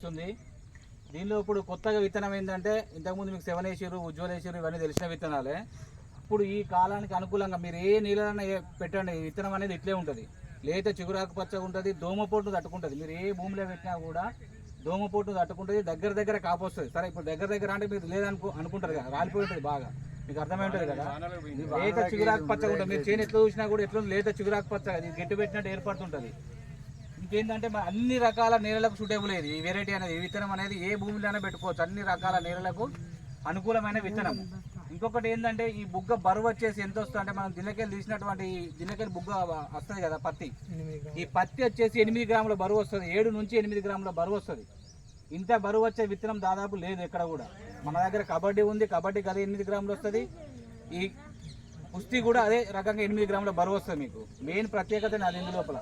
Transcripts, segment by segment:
ఇస్తుంది. దీనిలో ఇప్పుడు కొత్తగా విత్తనం ఏంటంటే ఇంతకుముందు మీకు 7 వేసిరు, ఉజ్వల్ వేసిరు, ఇవన్నీ తెలిసిన విత్తనాలే. ఇప్పుడు ఈ కాలానికి అనుకూలంగా మీరు ఏ నీళ్ళైనా పెట్టండి, విత్తనం అనేది ఇట్లే ఉంటుంది. లేత చిగురాకు పచ్చగా ఉంటుంది, దోమపోటును తట్టుకుంటుంది. మీరు ఏ భూమిలో పెట్టినా కూడా దోమపోటును తట్టుకుంటుంది, దగ్గర కాపు వస్తుంది. సరే ఇప్పుడు దగ్గర అంటే మీరు అనుకుంటారు కదా, రాలిపోయి ఉంటుంది బాగా, మీకు అర్థమై ఉంటుంది కదా. లేత చిగురాకు పచ్చగా ఉంటుంది. మీరు చేను ఎట్లా చూసినా కూడా ఎట్లా లేత చిగురాకు పచ్చగా అది గట్టి పెట్టినట్టు ఏర్పడుతుంటుంది. ఇంకేంటంటే అన్ని రకాల నేలలకు సూటబుల్ అయ్యేది ఈ వెరైటీ అనేది. ఈ విత్తనం అనేది ఏ భూమిలోనే పెట్టుకోవచ్చు, అన్ని రకాల నేలలకు అనుకూలమైన విత్తనం. ఇంకొకటి ఏంటంటే ఈ బుగ్గ బరువు వచ్చేసి ఎంత వస్తుంది అంటే మనం దినకెళ్ళి తీసినటువంటి దినకెళ్ళి బుగ్గ వస్తుంది కదా పత్తి, ఈ పత్తి వచ్చేసి 8 గ్రాముల బరువు వస్తుంది. 7 నుంచి 8 గ్రాముల బరువు వస్తుంది. ఇంత బరువు వచ్చే విత్తనం దాదాపు లేదు ఎక్కడ కూడా. మన దగ్గర కబడ్డీ ఉంది, కబడ్డీకి అదే 8 గ్రాములు వస్తుంది. ఈ కుస్తీ కూడా అదే రకంగా 8 గ్రాముల బరువు వస్తుంది. మీకు మెయిన్ ప్రత్యేకత అది ఇందు లోపల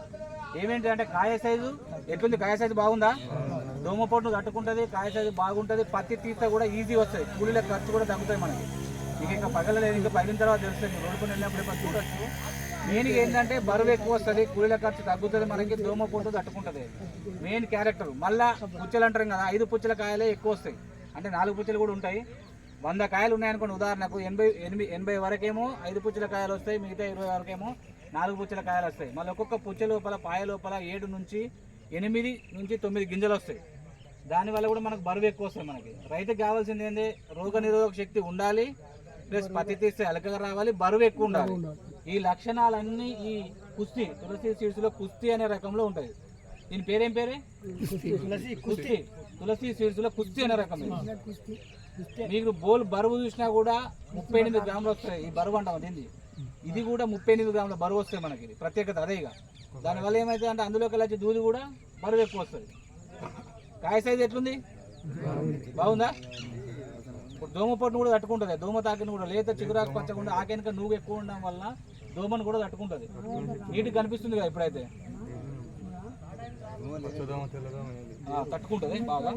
ఏమేంటి అంటే కాయ సైజు ఎట్లుంది, కాయ సైజు బాగుందా, దోమపోటును తట్టుకుంటుంది, కాయ సైజు బాగుంటుంది, పత్తి తీస్తే కూడా ఈజీ వస్తుంది, కూలీల ఖర్చు కూడా తగ్గుతాయి మనకి. మీకు ఇంకా పగలలేదు, ఇంకా పగిలిన తర్వాత తెలుస్తుంది, రోడ్డు పని వెళ్ళినప్పుడు చూడొచ్చు. మెయిన్గా ఏంటంటే బరువు ఎక్కువ వస్తుంది, కూలీల ఖర్చు తగ్గుతుంది, మనకి దోమపోటు తట్టుకుంటుంది. Main character. మళ్ళీ పుచ్చలు అంటారు కదా, 5 పుచ్చల కాయలే ఎక్కువ వస్తాయి, అంటే 4 పుచ్చలు కూడా ఉంటాయి. 100 కాయలు ఉన్నాయనుకోండి ఉదాహరణకు, 80 వరకేమో 5 పుచ్చల కాయలు వస్తాయి, మిగతా 20 వరకేమో 4 పుచ్చల కాయలు వస్తాయి. మళ్ళీ ఒక్కొక్క పుచ్చ లోపల పాయ లోపల 7 నుంచి 8 నుంచి 9 గింజలు వస్తాయి. దానివల్ల కూడా మనకు బరువు ఎక్కువ వస్తుంది. మనకి రైతుకి కావాల్సింది ఏంటి, రోగ నిరోధక శక్తి ఉండాలి, ప్లస్ పత్తి తీస్తే అలకగా రావాలి, బరువు ఎక్కువ ఉండాలి. ఈ లక్షణాలన్నీ ఈ కుస్తీ తులసి సీడ్స్లో కుస్తీ అనే రకంలో ఉంటుంది. దీని పేరేం పేరే కుస్తీ. తులసి సీడ్స్లో కుస్తీ అనే రకం. మీకు బోల్ బరువు చూసినా కూడా 38 గ్రాములు వస్తాయి. ఈ బరువు అంటాం దీన్ని. ఇది కూడా 38 గ్రాముల బరువు వస్తాయి మనకి. ఇది ప్రత్యేకత అదే. ఇక దానివల్ల ఏమైతే అంటే అందులోకి వచ్చే దూది కూడా బరువు ఎక్కువ వస్తుంది. కాయ సైజు ఎట్లుంది, బాగుందా. ఇప్పుడు దోమపోటును కూడా తట్టుకుంటుంది, దోమ తాకిని కూడా. లేత చిగురాకు పచ్చకుండా ఆకెనక నువ్వు ఎక్కువ ఉండడం వల్ల దోమను కూడా తట్టుకుంటుంది. నీటికి కనిపిస్తుంది కదా ఇప్పుడైతే, తట్టుకుంటుంది బాగా.